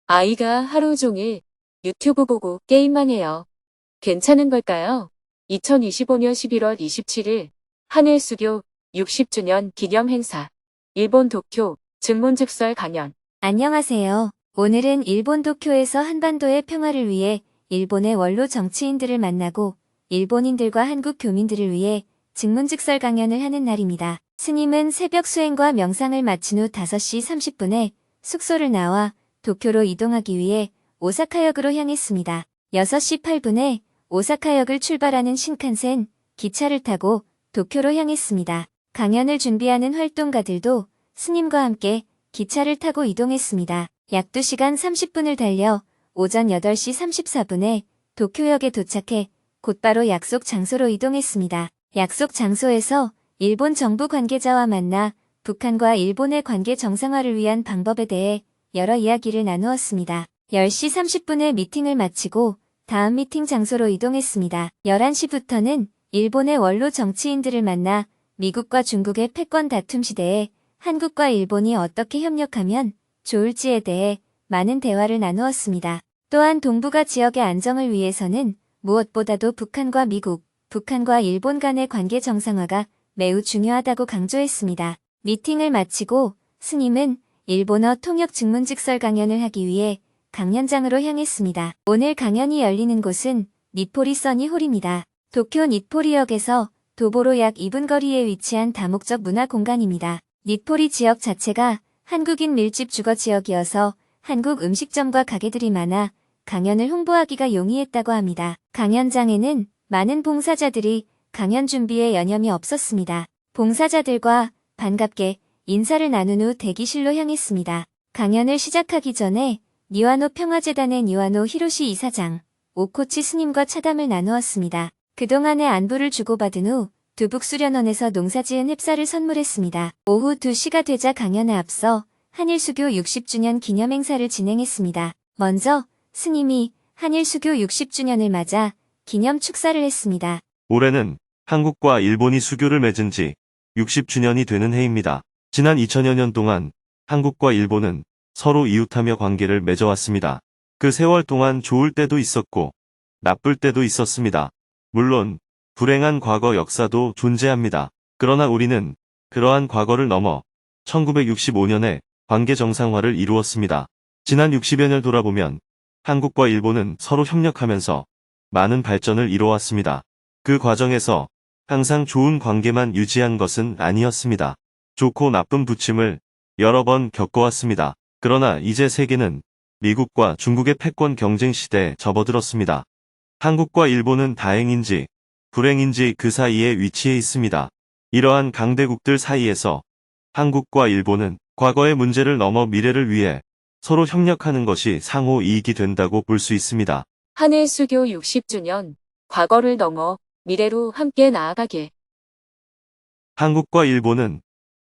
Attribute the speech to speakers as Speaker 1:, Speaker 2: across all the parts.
Speaker 1: 아이가 하루 종일 유튜브 보고 게임만 해요. 괜찮은 걸까요? 2025년 11월 27일 한일수교 60주년 기념 행사 일본 도쿄 증문즉설 강연.
Speaker 2: 안녕하세요. 오늘은 일본 도쿄에서 한반도의 평화를 위해 일본의 원로 정치인들을 만나고 일본인들과 한국 교민들을 위해 증문즉설 강연을 하는 날입니다. 스님은 새벽 수행과 명상을 마친 후 5시 30분에 숙소를 나와 도쿄로 이동하기 위해 오사카역으로 향했습니다. 6시 8분에 오사카역을 출발하는 신칸센 기차를 타고 도쿄로 향했습니다. 강연을 준비하는 활동가들도 스님과 함께 기차를 타고 이동했습니다. 약 2시간 30분을 달려 오전 8시 34분에 도쿄역에 도착해 곧바로 약속 장소로 이동했습니다. 약속 장소에서 일본 정부 관계자와 만나 북한과 일본의 관계 정상화를 위한 방법에 대해 여러 이야기를 나누었습니다. 10시 30분에 미팅을 마치고 다음 미팅 장소로 이동했습니다. 11시부터는 일본의 원로 정치인들을 만나 미국과 중국의 패권 다툼 시대에 한국과 일본이 어떻게 협력하면 좋을지에 대해 많은 대화를 나누었습니다. 또한 동북아 지역의 안정을 위해서는 무엇보다도 북한과 미국, 북한과 일본 간의 관계 정상화가 매우 중요하다고 강조했습니다. 미팅을 마치고 스님은 일본어 통역 증문즉설 강연을 하기 위해 강연장으로 향했습니다. 오늘 강연이 열리는 곳은 니포리 써니홀입니다. 도쿄 니포리역에서 도보로 약 2분 거리에 위치한 다목적 문화 공간입니다. 니포리 지역 자체가 한국인 밀집 주거 지역이어서 한국 음식점과 가게들이 많아 강연을 홍보하기가 용이했다고 합니다. 강연장에는 많은 봉사자들이 강연 준비에 여념이 없었습니다. 봉사자들과 반갑게 인사를 나눈 후 대기실로 향했습니다. 강연을 시작하기 전에 니와노 평화재단의 니와노 히로시 이사장, 오코치 스님과 차담을 나누었습니다. 그동안의 안부를 주고받은 후 두북수련원에서 농사지은 햅쌀을 선물했습니다. 오후 2시가 되자 강연에 앞서 한일수교 60주년 기념행사를 진행했습니다. 먼저 스님이 한일수교 60주년을 맞아 기념 축사를 했습니다.
Speaker 3: 올해는 한국과 일본이 수교를 맺은 지 60주년이 되는 해입니다. 지난 2000여 년 동안 한국과 일본은 서로 이웃하며 관계를 맺어왔습니다. 그 세월 동안 좋을 때도 있었고 나쁠 때도 있었습니다. 물론 불행한 과거 역사도 존재합니다. 그러나 우리는 그러한 과거를 넘어 1965년에 관계 정상화를 이루었습니다. 지난 60여 년 돌아보면 한국과 일본은 서로 협력하면서 많은 발전을 이뤄왔습니다. 그 과정에서 항상 좋은 관계만 유지한 것은 아니었습니다. 좋고 나쁜 부침을 여러 번 겪어왔습니다. 그러나 이제 세계는 미국과 중국의 패권 경쟁 시대에 접어들었습니다. 한국과 일본은 다행인지 불행인지 그 사이에 위치해 있습니다. 이러한 강대국들 사이에서 한국과 일본은 과거의 문제를 넘어 미래를 위해 서로 협력하는 것이 상호 이익이 된다고 볼 수 있습니다.
Speaker 1: 한일수교 60주년 과거를 넘어 미래로 함께 나아가길.
Speaker 3: 한국과 일본은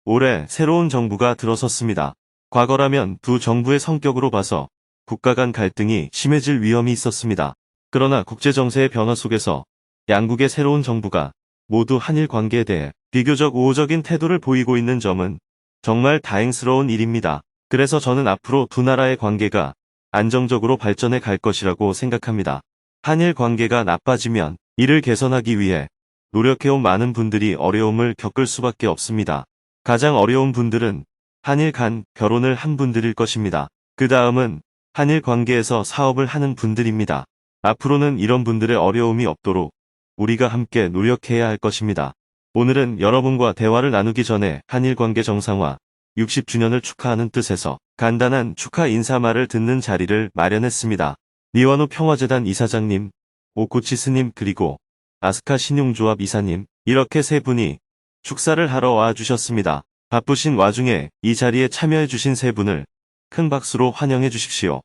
Speaker 3: 올해 새로운 정부가 들어섰습니다. 과거라면 두 정부의 성격으로 봐서 국가 간 갈등이 심해질 위험이 있었습니다. 그러나 국제정세의 변화 속에서 양국의 새로운 정부가 모두 한일 관계에 대해 비교적 우호적인 태도를 보이고 있는 점은 정말 다행스러운 일입니다. 그래서 저는 앞으로 두 나라의 관계가 안정적으로 발전해 갈 것이라고 생각합니다. 한일 관계가 나빠지면 이를 개선하기 위해 노력해온 많은 분들이 어려움을 겪을 수밖에 없습니다. 가장 어려운 분들은 한일 간 결혼을 한 분들일 것입니다. 그 다음은 한일 관계에서 사업을 하는 분들입니다. 앞으로는 이런 분들의 어려움이 없도록 우리가 함께 노력해야 할 것입니다. 오늘은 여러분과 대화를 나누기 전에 한일 관계 정상화 60주년을 축하하는 뜻에서 간단한 축하 인사말을 듣는 자리를 마련했습니다. 니와노 평화재단 이사장님, 오코치 스님 그리고 아스카 신용조합 이사님 이렇게 세 분이 축사를 하러 와주셨습니다. 바쁘신 와중에 이 자리에 참여해주신 세 분을 큰 박수로 환영해 주십시오.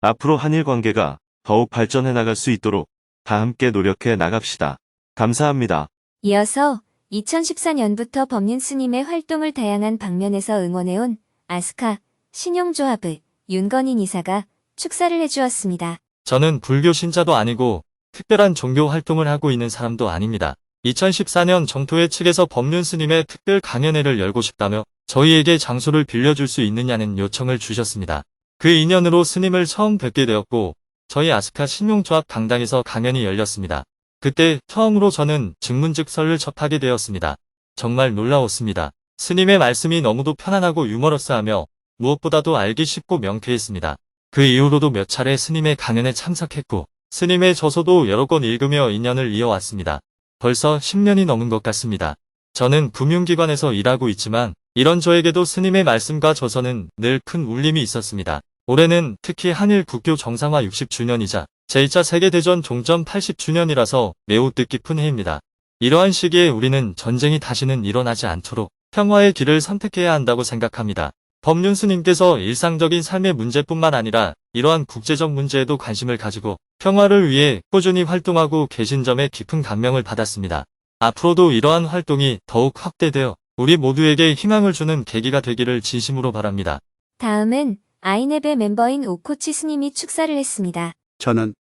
Speaker 3: 앞으로 한일 관계가 더욱 발전해 나갈 수 있도록 다 함께 노력해 나갑시다. 감사합니다.
Speaker 2: 이어서 2014년부터 법륜 스님의 활동을 다양한 방면에서 응원해온 아스카 신용조합의 윤건인 이사가 축사를 해주었습니다.
Speaker 4: 저는 불교 신자도 아니고 특별한 종교 활동을 하고 있는 사람도 아닙니다. 2014년 정토회 측에서 법륜 스님의 특별 강연회를 열고 싶다며 저희에게 장소를 빌려줄 수 있느냐는 요청을 주셨습니다. 그 인연으로 스님을 처음 뵙게 되었고 저희 아스카 신용조합 강당에서 강연이 열렸습니다. 그때 처음으로 저는 증문즉설을 접하게 되었습니다. 정말 놀라웠습니다. 스님의 말씀이 너무도 편안하고 유머러스하며 무엇보다도 알기 쉽고 명쾌했습니다. 그 이후로도 몇 차례 스님의 강연에 참석했고 스님의 저서도 여러 권 읽으며 인연을 이어왔습니다. 벌써 10년이 넘은 것 같습니다. 저는 금융기관에서 일하고 있지만 이런 저에게도 스님의 말씀과 저서는 늘 큰 울림이 있었습니다. 올해는 특히 한일 국교 정상화 60주년이자 제2차 세계대전 종전 80주년이라서 매우 뜻깊은 해입니다. 이러한 시기에 우리는 전쟁이 다시는 일어나지 않도록 평화의 길을 선택해야 한다고 생각합니다. 법륜 스님께서 일상적인 삶의 문제뿐만 아니라 이러한 국제적 문제에도 관심을 가지고 평화를 위해 꾸준히 활동하고 계신 점에 깊은 감명을 받았습니다. 앞으로도 이러한 활동이 더욱 확대되어 우리 모두에게 희망을 주는 계기가 되기를 진심으로 바랍니다.
Speaker 2: 다음은 아이넵의 멤버인 오코치 스님이 축사를 했습니다.
Speaker 5: 저는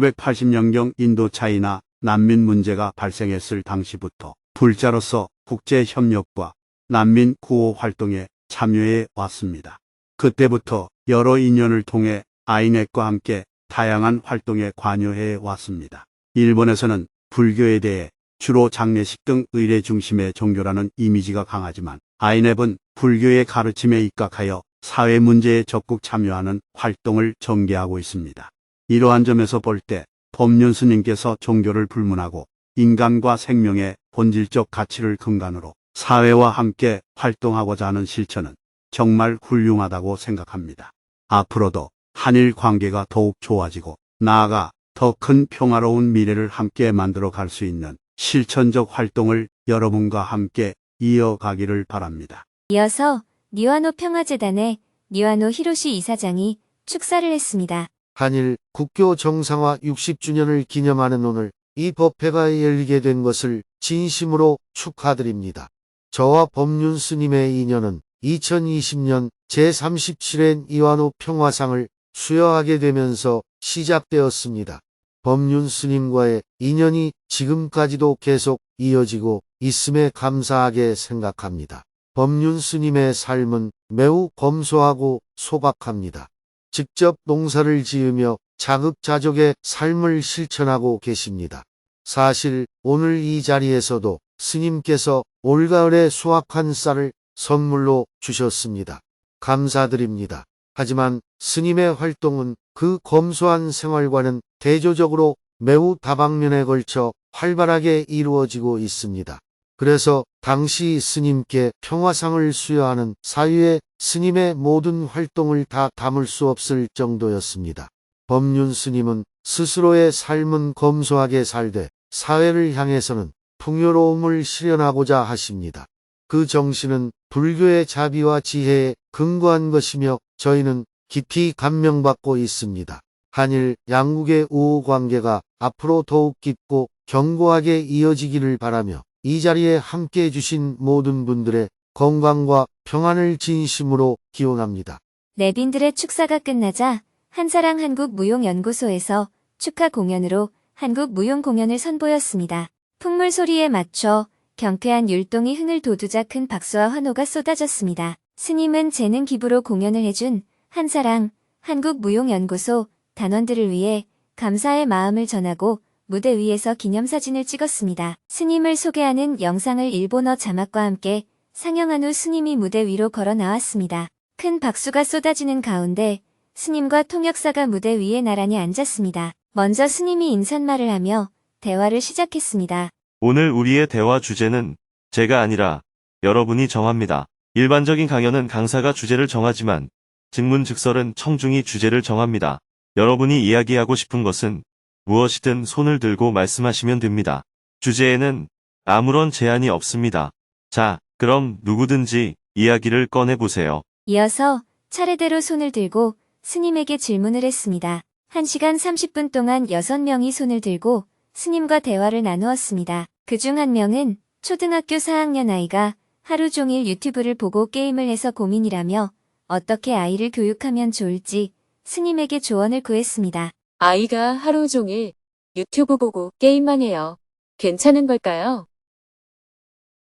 Speaker 5: 1980년경 인도 차이나 난민 문제가 발생했을 당시부터 불자로서 국제 협력과 난민 구호 활동에 참여해 왔습니다. 그때부터 여러 인연을 통해 아이넷과 함께 다양한 활동에 관여해 왔습니다. 일본에서는 불교에 대해 주로 장례식 등 의례 중심의 종교라는 이미지가 강하지만 아이넷은 불교의 가르침에 입각하여 사회 문제에 적극 참여하는 활동을 전개하고 있습니다. 이러한 점에서 볼 때 법륜 스님께서 종교를 불문하고 인간과 생명의 본질적 가치를 근간으로 사회와 함께 활동하고자 하는 실천은 정말 훌륭하다고 생각합니다. 앞으로도 한일 관계가 더욱 좋아지고 나아가 더 큰 평화로운 미래를 함께 만들어 갈 수 있는 실천적 활동을 여러분과 함께 이어가기를 바랍니다.
Speaker 2: 이어서 니와노 평화재단의 니와노 히로시 이사장이 축사를 했습니다.
Speaker 6: 한일 국교 정상화 60주년을 기념하는 오늘 이 법회가 열리게 된 것을 진심으로 축하드립니다. 저와 법륜 스님의 인연은 2020년 제37회 니와노 평화상을 수여하게 되면서 시작되었습니다. 법륜 스님과의 인연이 지금까지도 계속 이어지고 있음에 감사하게 생각합니다. 법륜 스님의 삶은 매우 검소하고 소박합니다. 직접 농사를 지으며 자급자족의 삶을 실천하고 계십니다. 사실 오늘 이 자리에서도 스님께서 올가을에 수확한 쌀을 선물로 주셨습니다. 감사드립니다. 하지만 스님의 활동은 그 검소한 생활과는 대조적으로 매우 다방면에 걸쳐 활발하게 이루어지고 있습니다. 그래서 당시 스님께 평화상을 수여하는 사유에 스님의 모든 활동을 다 담을 수 없을 정도였습니다. 법륜 스님은 스스로의 삶은 검소하게 살되 사회를 향해서는 풍요로움을 실현하고자 하십니다. 그 정신은 불교의 자비와 지혜에 근거한 것이며 저희는 깊이 감명받고 있습니다. 한일 양국의 우호 관계가 앞으로 더욱 깊고 견고하게 이어지기를 바라며 이 자리에 함께해 주신 모든 분들의 건강과 평안을 진심으로 기원합니다.
Speaker 2: 내빈들의 축사가 끝나자 한사랑 한국무용연구소에서 축하 공연으로 한국 무용 공연을 선보였습니다. 풍물 소리에 맞춰 경쾌한 율동이 흥을 돋우자 큰 박수와 환호가 쏟아졌습니다. 스님은 재능 기부로 공연을 해준 한사랑 한국무용연구소 단원들을 위해 감사의 마음을 전하고 무대 위에서 기념사진을 찍었습니다. 스님을 소개하는 영상을 일본어 자막과 함께 상영한 후 스님이 무대 위로 걸어 나왔습니다. 큰 박수가 쏟아지는 가운데 스님과 통역사가 무대 위에 나란히 앉았습니다. 먼저 스님이 인사말을 하며 대화를 시작했습니다.
Speaker 3: 오늘 우리의 대화 주제는 제가 아니라 여러분이 정합니다. 일반적인 강연은 강사가 주제를 정하지만 증문즉설은 청중이 주제를 정합니다. 여러분이 이야기하고 싶은 것은 무엇이든 손을 들고 말씀하시면 됩니다. 주제에는 아무런 제한이 없습니다. 자, 그럼 누구든지 이야기를 꺼내보세요.
Speaker 2: 이어서 차례대로 손을 들고 스님에게 질문을 했습니다. 1시간 30분 동안 6명이 손을 들고 스님과 대화를 나누었습니다. 그중 한 명은 초등학교 4학년 아이가 하루 종일 유튜브를 보고 게임을 해서 고민이라며 어떻게 아이를 교육하면 좋을지 스님에게 조언을 구했습니다.
Speaker 1: 아이가 하루 종일 유튜브 보고 게임만 해요. 괜찮은 걸까요?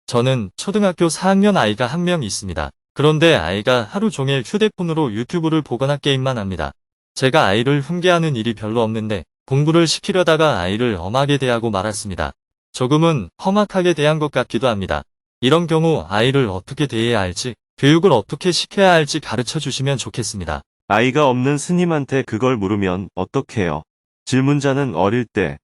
Speaker 4: 저는 초등학교 4학년 아이가 한 명 있습니다. 그런데 아이가 하루 종일 휴대폰으로 유튜브를 보거나 게임만 합니다. 제가 아이를 훈계하는 일이 별로 없는데 공부를 시키려다가 아이를 엄하게 대하고 말았습니다. 조금은 험악하게 대한 것 같기도 합니다. 이런 경우 아이를 어떻게 대해야 할지, 교육을 어떻게 시켜야 할지 가르쳐 주시면 좋겠습니다.
Speaker 3: 아이가 없는 스님한테 그걸 물으면 어떡해요? 질문자는 어릴 때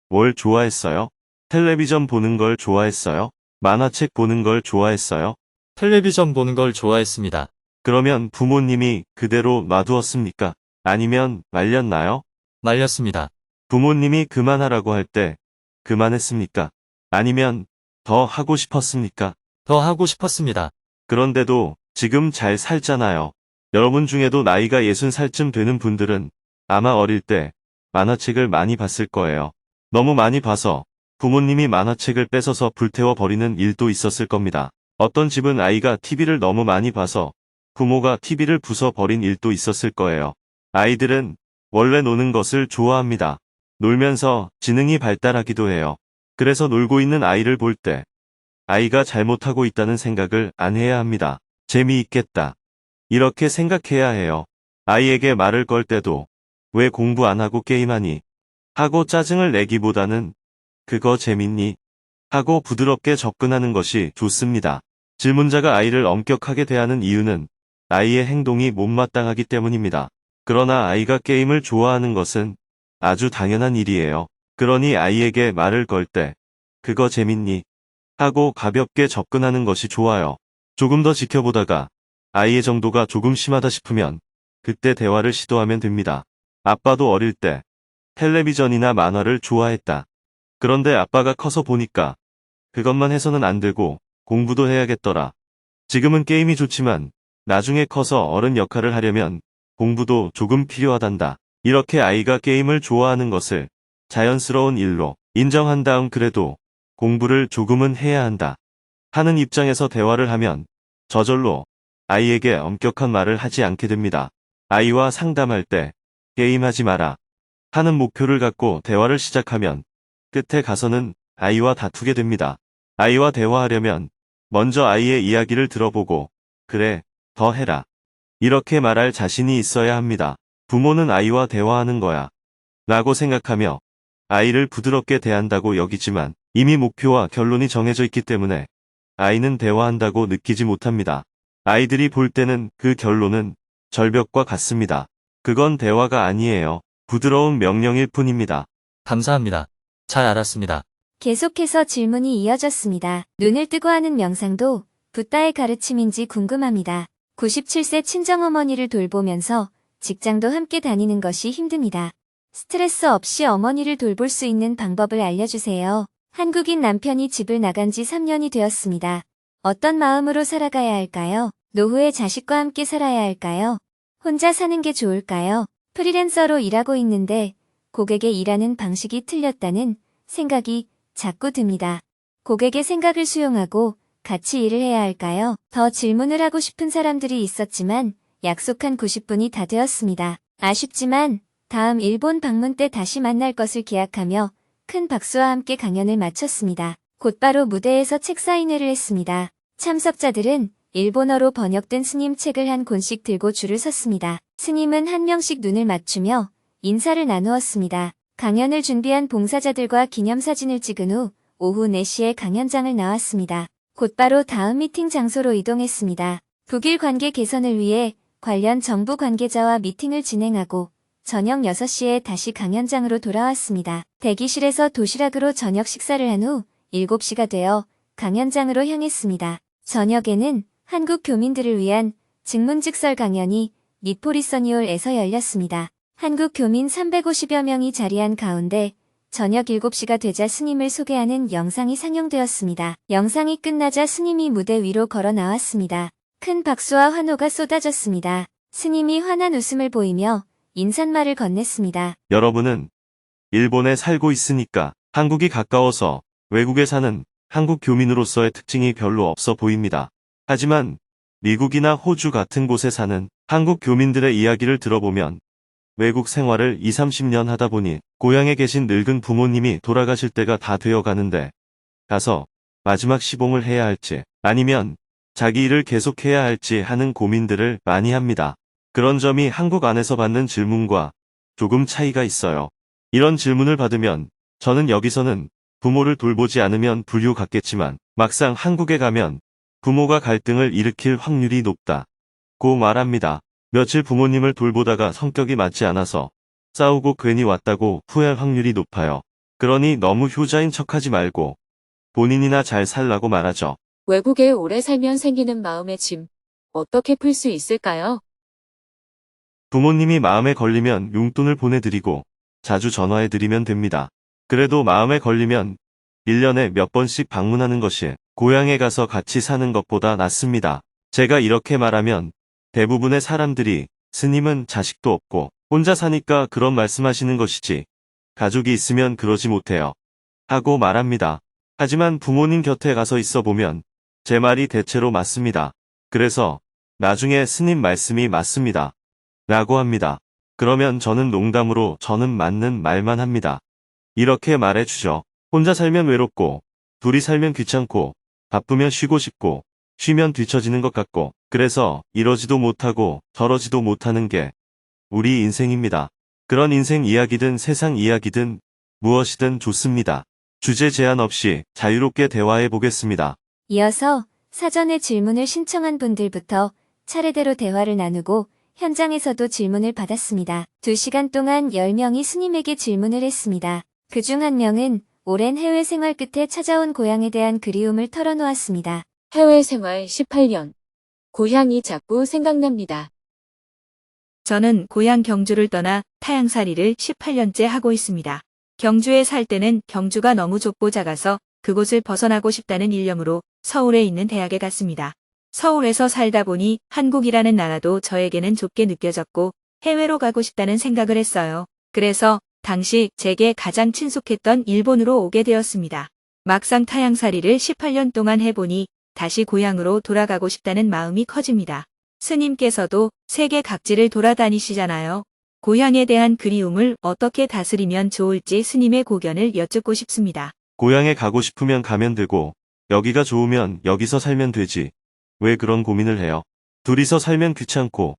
Speaker 3: 뭘 좋아했어요? 텔레비전 보는 걸 좋아했어요? 만화책 보는 걸 좋아했어요?
Speaker 4: 텔레비전 보는 걸 좋아했습니다.
Speaker 3: 그러면 부모님이 그대로 놔두었습니까? 아니면 말렸나요?
Speaker 4: 말렸습니다.
Speaker 3: 부모님이 그만하라고 할 때 그만했습니까? 아니면 더 하고 싶었습니까?
Speaker 4: 더 하고 싶었습니다.
Speaker 3: 그런데도 지금 잘 살잖아요. 여러분 중에도 나이가 60살쯤 되는 분들은 아마 어릴 때 만화책을 많이 봤을 거예요. 너무 많이 봐서 부모님이 만화책을 뺏어서 불태워 버리는 일도 있었을 겁니다. 어떤 집은 아이가 TV를 너무 많이 봐서 부모가 TV를 부숴 버린 일도 있었을 거예요. 아이들은 원래 노는 것을 좋아합니다. 놀면서 지능이 발달하기도 해요. 그래서 놀고 있는 아이를 볼 때 아이가 잘못하고 있다는 생각을 안 해야 합니다. 재미있겠다. 이렇게 생각해야 해요. 아이에게 말을 걸 때도 왜 공부 안 하고 게임하니? 하고 짜증을 내기보다는 그거 재밌니? 하고 부드럽게 접근하는 것이 좋습니다. 질문자가 아이를 엄격하게 대하는 이유는 아이의 행동이 못마땅하기 때문입니다. 그러나 아이가 게임을 좋아하는 것은 아주 당연한 일이에요. 그러니 아이에게 말을 걸 때 그거 재밌니? 하고 가볍게 접근하는 것이 좋아요. 조금 더 지켜보다가 아이의 정도가 조금 심하다 싶으면 그때 대화를 시도하면 됩니다. 아빠도 어릴 때 텔레비전이나 만화를 좋아했다. 그런데 아빠가 커서 보니까 그것만 해서는 안 되고 공부도 해야겠더라. 지금은 게임이 좋지만 나중에 커서 어른 역할을 하려면 공부도 조금 필요하단다. 이렇게 아이가 게임을 좋아하는 것을 자연스러운 일로 인정한 다음 그래도 공부를 조금은 해야 한다 하는 입장에서 대화를 하면 저절로 아이에게 엄격한 말을 하지 않게 됩니다. 아이와 상담할 때 게임하지 마라 하는 목표를 갖고 대화를 시작하면 끝에 가서는 아이와 다투게 됩니다. 아이와 대화하려면 먼저 아이의 이야기를 들어보고 그래, 더 해라. 이렇게 말할 자신이 있어야 합니다. 부모는 아이와 대화하는 거야 라고 생각하며 아이를 부드럽게 대한다고 여기지만 이미 목표와 결론이 정해져 있기 때문에 아이는 대화한다고 느끼지 못합니다. 아이들이 볼 때는 그 결론은 절벽과 같습니다. 그건 대화가 아니에요. 부드러운 명령일 뿐입니다.
Speaker 4: 감사합니다. 잘 알았습니다.
Speaker 2: 계속해서 질문이 이어졌습니다. 눈을 뜨고 하는 명상도 붓다의 가르침인지 궁금합니다. 97세 친정어머니를 돌보면서 직장도 함께 다니는 것이 힘듭니다. 스트레스 없이 어머니를 돌볼 수 있는 방법을 알려주세요. 한국인 남편이 집을 나간 지 3년이 되었습니다. 어떤 마음으로 살아가야 할까요? 노후에 자식과 함께 살아야 할까요? 혼자 사는 게 좋을까요? 프리랜서로 일하고 있는데 고객의 일하는 방식이 틀렸다는 생각이 자꾸 듭니다. 고객의 생각을 수용하고 같이 일을 해야 할까요? 더 질문을 하고 싶은 사람들이 있었지만 약속한 90분이 다 되었습니다. 아쉽지만 다음 일본 방문 때 다시 만날 것을 기약하며 큰 박수와 함께 강연을 마쳤습니다. 곧바로 무대에서 책 사인회를 했습니다. 참석자들은 일본어로 번역된 스님 책을 한 권씩 들고 줄을 섰습니다. 스님은 한 명씩 눈을 맞추며 인사를 나누었습니다. 강연을 준비한 봉사자들과 기념사진을 찍은 후 오후 4시에 강연장을 나왔습니다. 곧바로 다음 미팅 장소로 이동했습니다. 북일 관계 개선을 위해 관련 정부 관계자와 미팅을 진행하고 저녁 6시에 다시 강연장으로 돌아왔습니다. 대기실에서 도시락으로 저녁 식사를 한 후 7시가 되어 강연장으로 향했습니다. 저녁에는 한국 교민들을 위한 증문즉설 강연이 니포리서니올에서 열렸습니다. 한국 교민 350여 명이 자리한 가운데 저녁 7시가 되자 스님을 소개하는 영상이 상영되었습니다. 영상이 끝나자 스님이 무대 위로 걸어 나왔습니다. 큰 박수와 환호가 쏟아졌습니다. 스님이 환한 웃음을 보이며 인사말을 건넸습니다.
Speaker 3: 여러분은 일본에 살고 있으니까 한국이 가까워서 외국에 사는 한국 교민으로서의 특징이 별로 없어 보입니다. 하지만 미국이나 호주 같은 곳에 사는 한국 교민들의 이야기를 들어보면 외국 생활을 20, 30년 하다 보니 고향에 계신 늙은 부모님이 돌아가실 때가 다 되어 가는데 가서 마지막 시봉을 해야 할지 아니면 자기 일을 계속해야 할지 하는 고민들을 많이 합니다. 그런 점이 한국 안에서 받는 질문과 조금 차이가 있어요. 이런 질문을 받으면 저는 여기서는 부모를 돌보지 않으면 불효 같겠지만 막상 한국에 가면 부모가 갈등을 일으킬 확률이 높다고 말합니다. 며칠 부모님을 돌보다가 성격이 맞지 않아서 싸우고 괜히 왔다고 후회할 확률이 높아요. 그러니 너무 효자인 척하지 말고 본인이나 잘 살라고 말하죠.
Speaker 1: 외국에 오래 살면 생기는 마음의 짐, 어떻게 풀 수 있을까요?
Speaker 3: 부모님이 마음에 걸리면 용돈을 보내드리고 자주 전화해드리면 됩니다. 그래도 마음에 걸리면 1년에 몇 번씩 방문하는 것이 고향에 가서 같이 사는 것보다 낫습니다. 제가 이렇게 말하면 대부분의 사람들이 스님은 자식도 없고 혼자 사니까 그런 말씀하시는 것이지 가족이 있으면 그러지 못해요 하고 말합니다. 하지만 부모님 곁에 가서 있어 보면 제 말이 대체로 맞습니다. 그래서 나중에 스님 말씀이 맞습니다 라고 합니다. 그러면 저는 농담으로 저는 맞는 말만 합니다. 이렇게 말해주죠. 혼자 살면 외롭고 둘이 살면 귀찮고 바쁘면 쉬고 싶고 쉬면 뒤처지는 것 같고 그래서 이러지도 못하고 저러지도 못하는 게 우리 인생입니다. 그런 인생 이야기든 세상 이야기든 무엇이든 좋습니다. 주제 제한 없이 자유롭게 대화해 보겠습니다.
Speaker 2: 이어서 사전에 질문을 신청한 분들부터 차례대로 대화를 나누고 현장에서도 질문을 받았습니다. 2시간 동안 10명이 스님에게 질문을 했습니다. 그중 한 명은 오랜 해외 생활 끝에 찾아온 고향에 대한 그리움을 털어놓았습니다.
Speaker 1: 해외 생활 18년. 고향이 자꾸 생각납니다.
Speaker 7: 저는 고향 경주를 떠나 타향살이를 18년째 하고 있습니다. 경주에 살 때는 경주가 너무 좁고 작아서 그곳을 벗어나고 싶다는 일념으로 서울에 있는 대학에 갔습니다. 서울에서 살다 보니 한국이라는 나라도 저에게는 좁게 느껴졌고 해외로 가고 싶다는 생각을 했어요. 그래서 당시 제게 가장 친숙했던 일본으로 오게 되었습니다. 막상 타향살이를 18년 동안 해보니 다시 고향으로 돌아가고 싶다는 마음이 커집니다. 스님께서도 세계 각지를 돌아다니시잖아요. 고향에 대한 그리움을 어떻게 다스리면 좋을지 스님의 고견을 여쭙고 싶습니다.
Speaker 3: 고향에 가고 싶으면 가면 되고 여기가 좋으면 여기서 살면 되지. 왜 그런 고민을 해요? 둘이서 살면 귀찮고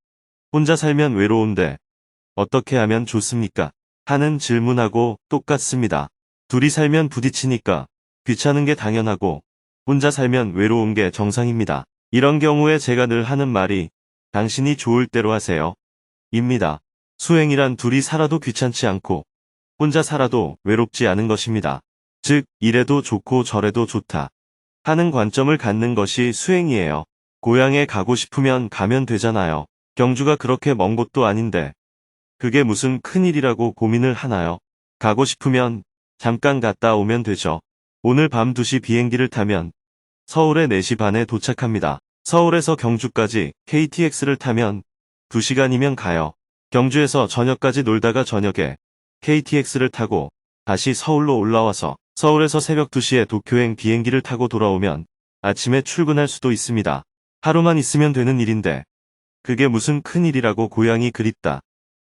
Speaker 3: 혼자 살면 외로운데 어떻게 하면 좋습니까? 하는 질문하고 똑같습니다. 둘이 살면 부딪히니까 귀찮은 게 당연하고 혼자 살면 외로운 게 정상입니다. 이런 경우에 제가 늘 하는 말이 당신이 좋을 대로 하세요. 입니다. 수행이란 둘이 살아도 귀찮지 않고 혼자 살아도 외롭지 않은 것입니다. 즉 이래도 좋고 저래도 좋다 하는 관점을 갖는 것이 수행이에요. 고향에 가고 싶으면 가면 되잖아요. 경주가 그렇게 먼 곳도 아닌데 그게 무슨 큰일이라고 고민을 하나요? 가고 싶으면 잠깐 갔다 오면 되죠. 오늘 밤 2시 비행기를 타면 서울에 4시 반에 도착합니다. 서울에서 경주까지 KTX를 타면 2시간이면 가요. 경주에서 저녁까지 놀다가 저녁에 KTX를 타고 다시 서울로 올라와서 서울에서 새벽 2시에 도쿄행 비행기를 타고 돌아오면 아침에 출근할 수도 있습니다. 하루만 있으면 되는 일인데 그게 무슨 큰일이라고 고향이 그립다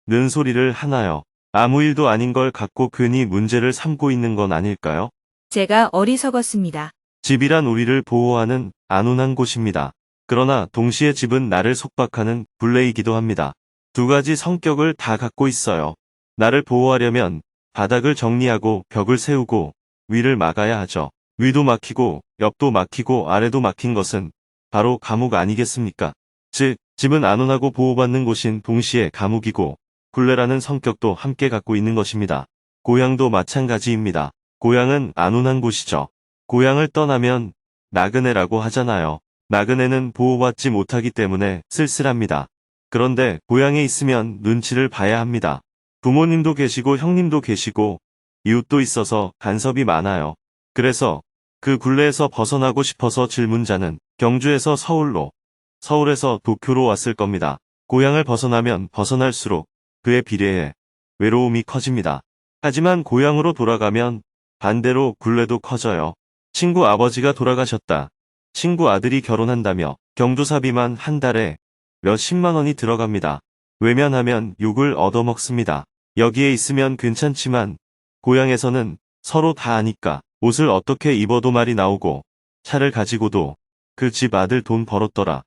Speaker 3: 는 소리를 하나요? 아무 일도 아닌 걸 갖고 괜히 문제를 삼고 있는 건 아닐까요?
Speaker 7: 제가 어리석었습니다.
Speaker 3: 집이란 우리를 보호하는 안온한 곳입니다. 그러나 동시에 집은 나를 속박하는 굴레이기도 합니다. 두 가지 성격을 다 갖고 있어요. 나를 보호하려면 바닥을 정리하고 벽을 세우고 위를 막아야 하죠. 위도 막히고 옆도 막히고 아래도 막힌 것은 바로 감옥 아니겠습니까? 즉, 집은 안온하고 보호받는 곳인 동시에 감옥이고 굴레라는 성격도 함께 갖고 있는 것입니다. 고향도 마찬가지입니다. 고향은 안온한 곳이죠. 고향을 떠나면 나그네라고 하잖아요. 나그네는 보호받지 못하기 때문에 쓸쓸합니다. 그런데 고향에 있으면 눈치를 봐야 합니다. 부모님도 계시고 형님도 계시고 이웃도 있어서 간섭이 많아요. 그래서 그 굴레에서 벗어나고 싶어서 질문자는 경주에서 서울로, 서울에서 도쿄로 왔을 겁니다. 고향을 벗어나면 벗어날수록 그에 비례해 외로움이 커집니다. 하지만 고향으로 돌아가면 반대로 굴레도 커져요. 친구 아버지가 돌아가셨다. 친구 아들이 결혼한다며 경조사비만 한 달에 몇십만 원이 들어갑니다. 외면하면 욕을 얻어먹습니다. 여기에 있으면 괜찮지만 고향에서는 서로 다 아니까 옷을 어떻게 입어도 말이 나오고 차를 가지고도 그 집 아들 돈 벌었더라.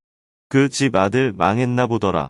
Speaker 3: 그 집 아들 망했나 보더라.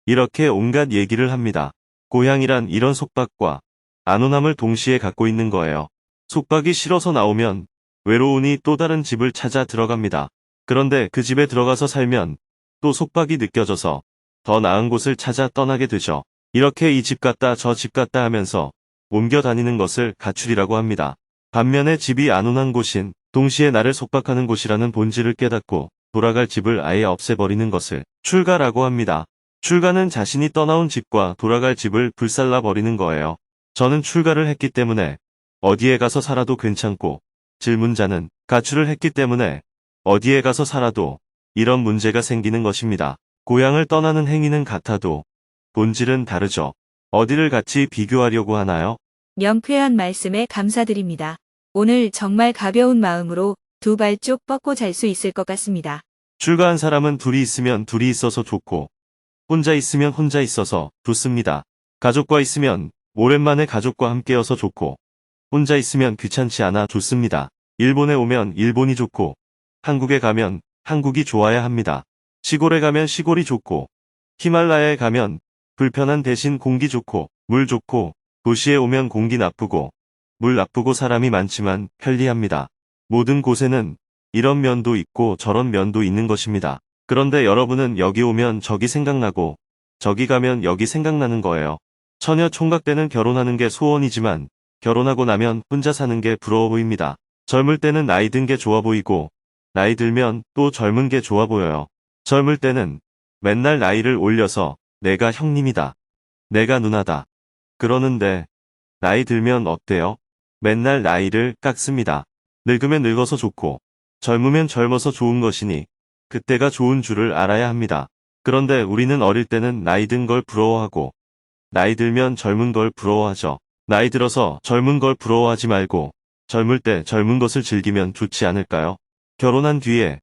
Speaker 3: 이렇게 온갖 얘기를 합니다. 고향이란 이런 속박과 안온함을 동시에 갖고 있는 거예요. 속박이 싫어서 나오면 외로우니 또 다른 집을 찾아 들어갑니다. 그런데 그 집에 들어가서 살면 또 속박이 느껴져서 더 나은 곳을 찾아 떠나게 되죠. 이렇게 이 집 갔다 저 집 갔다 하면서 옮겨 다니는 것을 가출이라고 합니다. 반면에 집이 안온한 곳인 동시에 나를 속박하는 곳이라는 본질을 깨닫고 돌아갈 집을 아예 없애버리는 것을 출가라고 합니다. 출가는 자신이 떠나온 집과 돌아갈 집을 불살라 버리는 거예요. 저는 출가를 했기 때문에 어디에 가서 살아도 괜찮고 질문자는 가출을 했기 때문에 어디에 가서 살아도 이런 문제가 생기는 것입니다. 고향을 떠나는 행위는 같아도 본질은 다르죠. 어디를 같이 비교하려고 하나요?
Speaker 7: 명쾌한 말씀에 감사드립니다. 오늘 정말 가벼운 마음으로 두 발 쭉 뻗고 잘 수 있을 것 같습니다.
Speaker 3: 출가한 사람은 둘이 있으면 둘이 있어서 좋고 혼자 있으면 혼자 있어서 좋습니다. 가족과 있으면 오랜만에 가족과 함께여서 좋고 혼자 있으면 귀찮지 않아 좋습니다. 일본에 오면 일본이 좋고 한국에 가면 한국이 좋아야 합니다. 시골에 가면 시골이 좋고 히말라야에 가면 불편한 대신 공기 좋고 물 좋고 도시에 오면 공기 나쁘고 물 나쁘고 사람이 많지만 편리합니다. 모든 곳에는 이런 면도 있고 저런 면도 있는 것입니다. 그런데 여러분은 여기 오면 저기 생각나고 저기 가면 여기 생각나는 거예요. 처녀 총각 때는 결혼하는 게 소원이지만 결혼하고 나면 혼자 사는 게 부러워 보입니다. 젊을 때는 나이 든 게 좋아 보이고 나이 들면 또 젊은 게 좋아 보여요. 젊을 때는 맨날 나이를 올려서 내가 형님이다. 내가 누나다. 그러는데 나이 들면 어때요? 맨날 나이를 깎습니다. 늙으면 늙어서 좋고 젊으면 젊어서 좋은 것이니 그때가 좋은 줄을 알아야 합니다. 그런데 우리는 어릴 때는 나이 든 걸 부러워하고 나이 들면 젊은 걸 부러워하죠. 나이 들어서 젊은 걸 부러워하지 말고 젊을 때 젊은 것을 즐기면 좋지 않을까요? 결혼한 뒤에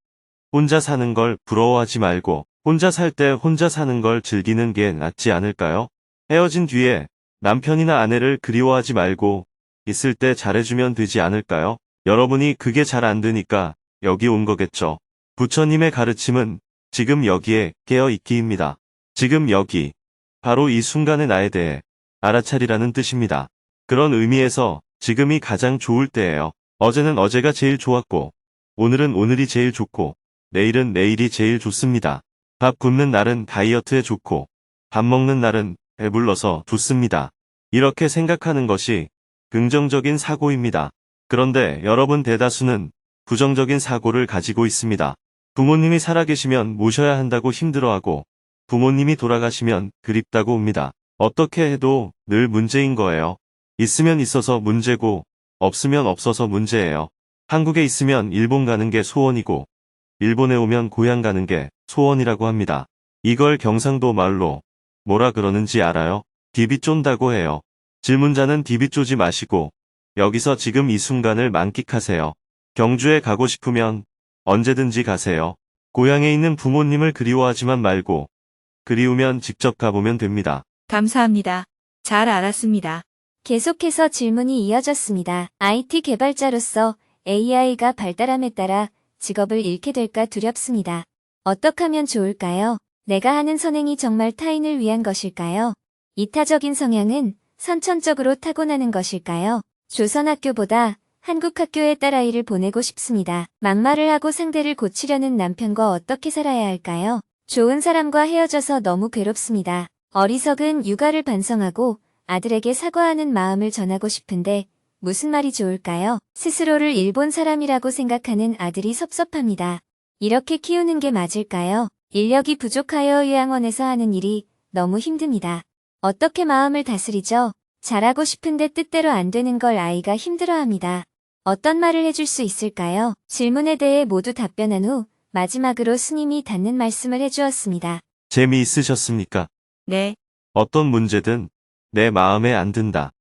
Speaker 3: 혼자 사는 걸 부러워하지 말고 혼자 살 때 혼자 사는 걸 즐기는 게 낫지 않을까요? 헤어진 뒤에 남편이나 아내를 그리워하지 말고 있을 때 잘해주면 되지 않을까요? 여러분이 그게 잘 안 되니까 여기 온 거겠죠. 부처님의 가르침은 지금 여기에 깨어있기입니다. 지금 여기, 바로 이 순간의 나에 대해 알아차리라는 뜻입니다. 그런 의미에서 지금이 가장 좋을 때예요. 어제는 어제가 제일 좋았고 오늘은 오늘이 제일 좋고 내일은 내일이 제일 좋습니다. 밥 굶는 날은 다이어트에 좋고 밥 먹는 날은 배불러서 좋습니다. 이렇게 생각하는 것이 긍정적인 사고입니다. 그런데 여러분 대다수는 부정적인 사고를 가지고 있습니다. 부모님이 살아계시면 모셔야 한다고 힘들어하고 부모님이 돌아가시면 그립다고 옵니다. 어떻게 해도 늘 문제인 거예요. 있으면 있어서 문제고 없으면 없어서 문제예요. 한국에 있으면 일본 가는 게 소원이고 일본에 오면 고향 가는 게 소원이라고 합니다. 이걸 경상도 말로 뭐라 그러는지 알아요? 디비 쫀다고 해요. 질문자는 디비 쪼지 마시고 여기서 지금 이 순간을 만끽하세요. 경주에 가고 싶으면 언제든지 가세요. 고향에 있는 부모님을 그리워하지만 말고 그리우면 직접 가보면 됩니다.
Speaker 7: 감사합니다. 잘 알았습니다.
Speaker 2: 계속해서 질문이 이어졌습니다. IT 개발자로서 AI가 발달함에 따라 직업을 잃게 될까 두렵습니다. 어떻게 하면 좋을까요? 내가 하는 선행이 정말 타인을 위한 것일까요? 이타적인 성향은 선천적으로 타고나는 것일까요? 조선학교보다 한국학교에 딸아이를 보내고 싶습니다. 막말을 하고 상대를 고치려는 남편과 어떻게 살아야 할까요? 좋은 사람과 헤어져서 너무 괴롭습니다. 어리석은 육아를 반성하고 아들에게 사과하는 마음을 전하고 싶은데 무슨 말이 좋을까요? 스스로를 일본 사람이라고 생각하는 아들이 섭섭합니다. 이렇게 키우는 게 맞을까요? 인력이 부족하여 요양원에서 하는 일이 너무 힘듭니다. 어떻게 마음을 다스리죠? 잘하고 싶은데 뜻대로 안 되는 걸 아이가 힘들어합니다. 어떤 말을 해줄 수 있을까요? 질문에 대해 모두 답변한 후 마지막으로 스님이 닿는 말씀을 해주었습니다.
Speaker 3: 재미있으셨습니까?
Speaker 7: 네,
Speaker 3: 어떤 문제든 내 마음에 안 든다.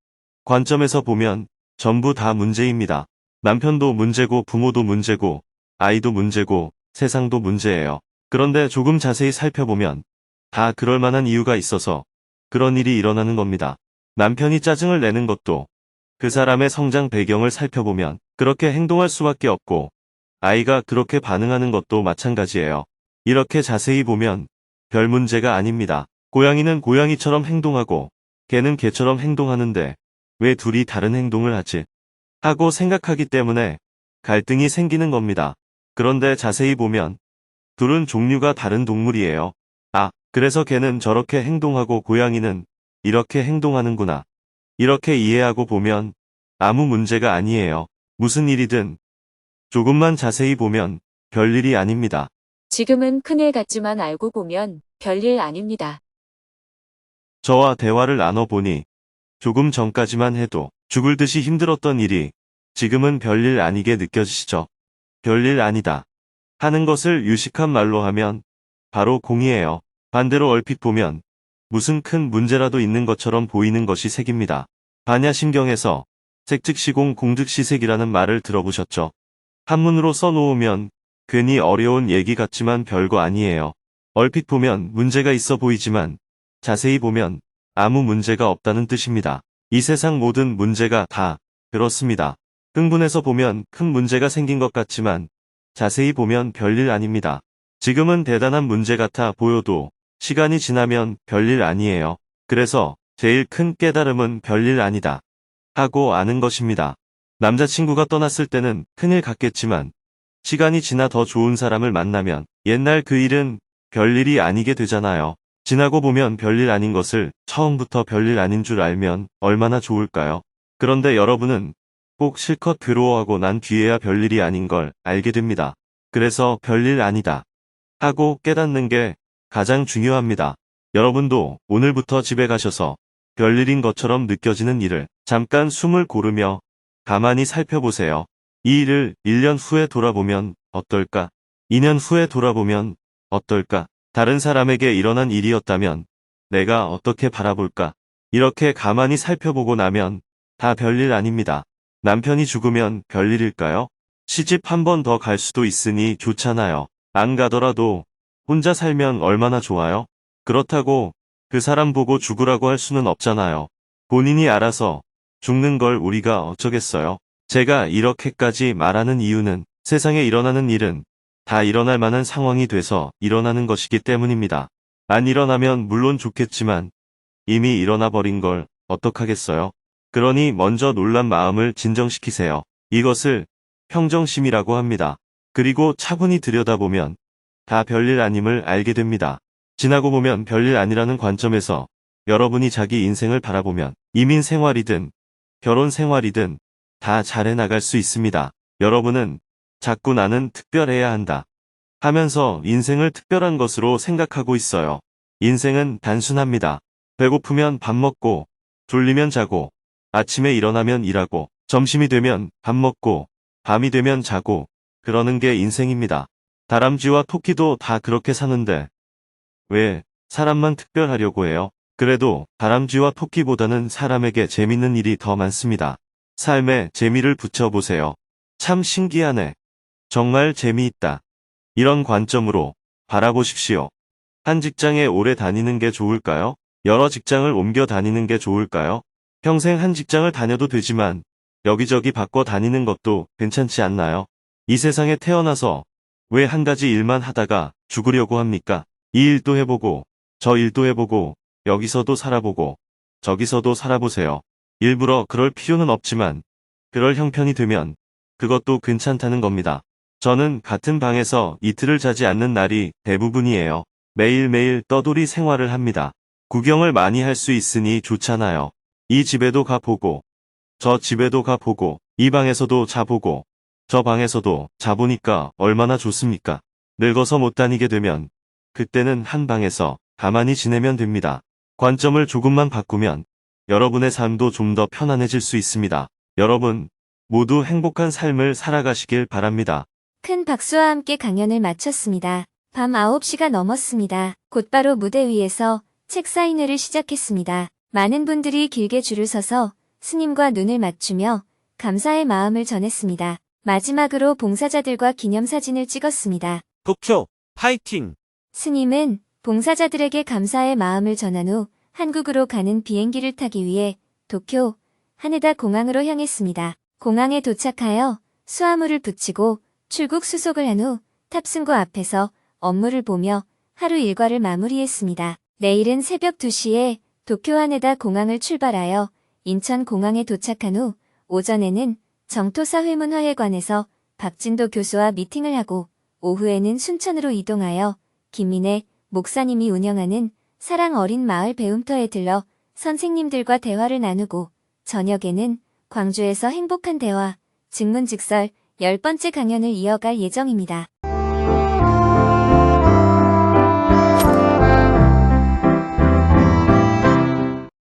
Speaker 3: 관점에서 보면 전부 다 문제입니다. 남편도 문제고 부모도 문제고 아이도 문제고 세상도 문제예요. 그런데 조금 자세히 살펴보면 다 그럴 만한 이유가 있어서 그런 일이 일어나는 겁니다. 남편이 짜증을 내는 것도 그 사람의 성장 배경을 살펴보면 그렇게 행동할 수밖에 없고 아이가 그렇게 반응하는 것도 마찬가지예요. 이렇게 자세히 보면 별 문제가 아닙니다. 고양이는 고양이처럼 행동하고 개는 개처럼 행동하는데 왜 둘이 다른 행동을 하지? 하고 생각하기 때문에 갈등이 생기는 겁니다. 그런데 자세히 보면 둘은 종류가 다른 동물이에요. 아, 그래서 개는 저렇게 행동하고 고양이는 이렇게 행동하는구나. 이렇게 이해하고 보면 아무 문제가 아니에요. 무슨 일이든 조금만 자세히 보면 별일이 아닙니다.
Speaker 1: 지금은 큰일 같지만 알고 보면 별일 아닙니다.
Speaker 3: 저와 대화를 나눠보니 조금 전까지만 해도 죽을 듯이 힘들었던 일이 지금은 별일 아니게 느껴지시죠? 별일 아니다 하는 것을 유식한 말로 하면 바로 공이에요. 반대로 얼핏 보면 무슨 큰 문제라도 있는 것처럼 보이는 것이 색입니다. 반야심경에서 색즉시공 공즉시색이라는 말을 들어보셨죠? 한문으로 써놓으면 괜히 어려운 얘기 같지만 별거 아니에요. 얼핏 보면 문제가 있어 보이지만 자세히 보면 아무 문제가 없다는 뜻입니다. 이 세상 모든 문제가 다 그렇습니다. 흥분해서 보면 큰 문제가 생긴 것 같지만 자세히 보면 별일 아닙니다. 지금은 대단한 문제 같아 보여도 시간이 지나면 별일 아니에요. 그래서 제일 큰 깨달음은 별일 아니다 하고 아는 것입니다. 남자친구가 떠났을 때는 큰일 같겠지만 시간이 지나 더 좋은 사람을 만나면 옛날 그 일은 별일이 아니게 되잖아요. 지나고 보면 별일 아닌 것을 처음부터 별일 아닌 줄 알면 얼마나 좋을까요? 그런데 여러분은 꼭 실컷 괴로워하고 난 뒤에야 별일이 아닌 걸 알게 됩니다. 그래서 별일 아니다 하고 깨닫는 게 가장 중요합니다. 여러분도 오늘부터 집에 가셔서 별일인 것처럼 느껴지는 일을 잠깐 숨을 고르며 가만히 살펴보세요. 이 일을 1년 후에 돌아보면 어떨까? 2년 후에 돌아보면 어떨까? 다른 사람에게 일어난 일이었다면 내가 어떻게 바라볼까? 이렇게 가만히 살펴보고 나면 다 별일 아닙니다. 남편이 죽으면 별일일까요? 시집 한 번 더 갈 수도 있으니 좋잖아요. 안 가더라도 혼자 살면 얼마나 좋아요? 그렇다고 그 사람 보고 죽으라고 할 수는 없잖아요. 본인이 알아서 죽는 걸 우리가 어쩌겠어요? 제가 이렇게까지 말하는 이유는 세상에 일어나는 일은 다 일어날 만한 상황이 돼서 일어나는 것이기 때문입니다. 안 일어나면 물론 좋겠지만 이미 일어나 버린 걸 어떡하겠어요? 그러니 먼저 놀란 마음을 진정시키세요. 이것을 평정심이라고 합니다. 그리고 차분히 들여다보면 다 별일 아님을 알게 됩니다. 지나고 보면 별일 아니라는 관점에서 여러분이 자기 인생을 바라보면 이민 생활이든 결혼 생활이든 다 잘해 나갈 수 있습니다. 여러분은 자꾸 나는 특별해야 한다 하면서 인생을 특별한 것으로 생각하고 있어요. 인생은 단순합니다. 배고프면 밥 먹고, 졸리면 자고, 아침에 일어나면 일하고, 점심이 되면 밥 먹고, 밤이 되면 자고, 그러는 게 인생입니다. 다람쥐와 토끼도 다 그렇게 사는데 왜 사람만 특별하려고 해요? 그래도 다람쥐와 토끼보다는 사람에게 재밌는 일이 더 많습니다. 삶에 재미를 붙여보세요. 참 신기하네. 정말 재미있다. 이런 관점으로 바라보십시오. 한 직장에 오래 다니는 게 좋을까요? 여러 직장을 옮겨 다니는 게 좋을까요? 평생 한 직장을 다녀도 되지만 여기저기 바꿔 다니는 것도 괜찮지 않나요? 이 세상에 태어나서 왜 한 가지 일만 하다가 죽으려고 합니까? 이 일도 해보고 저 일도 해보고 여기서도 살아보고 저기서도 살아보세요. 일부러 그럴 필요는 없지만 그럴 형편이 되면 그것도 괜찮다는 겁니다. 저는 같은 방에서 이틀을 자지 않는 날이 대부분이에요. 매일매일 떠돌이 생활을 합니다. 구경을 많이 할 수 있으니 좋잖아요. 이 집에도 가보고 저 집에도 가보고 이 방에서도 자보고 저 방에서도 자보니까 얼마나 좋습니까? 늙어서 못 다니게 되면 그때는 한 방에서 가만히 지내면 됩니다. 관점을 조금만 바꾸면 여러분의 삶도 좀 더 편안해질 수 있습니다. 여러분 모두 행복한 삶을 살아가시길 바랍니다.
Speaker 2: 큰 박수와 함께 강연을 마쳤습니다. 밤 9시가 넘었습니다. 곧바로 무대 위에서 책 사인회를 시작했습니다. 많은 분들이 길게 줄을 서서 스님과 눈을 맞추며 감사의 마음을 전했습니다. 마지막으로 봉사자들과 기념사진을 찍었습니다.
Speaker 8: 도쿄 파이팅!
Speaker 2: 스님은 봉사자들에게 감사의 마음을 전한 후 한국으로 가는 비행기를 타기 위해 도쿄 하네다 공항으로 향했습니다. 공항에 도착하여 수화물을 붙이고 출국 수속을 한 후 탑승구 앞에서 업무를 보며 하루 일과를 마무리했습니다. 내일은 새벽 2시에 도쿄 하네다 공항을 출발하여 인천 공항에 도착한 후 오전에는 정토사회문화회관에서 박진도 교수와 미팅을 하고 오후에는 순천으로 이동하여 김민혜 목사님이 운영하는 사랑 어린 마을 배움터에 들러 선생님들과 대화를 나누고 저녁에는 광주에서 행복한 대화, 증문즉설 10번째 강연을 이어갈 예정입니다.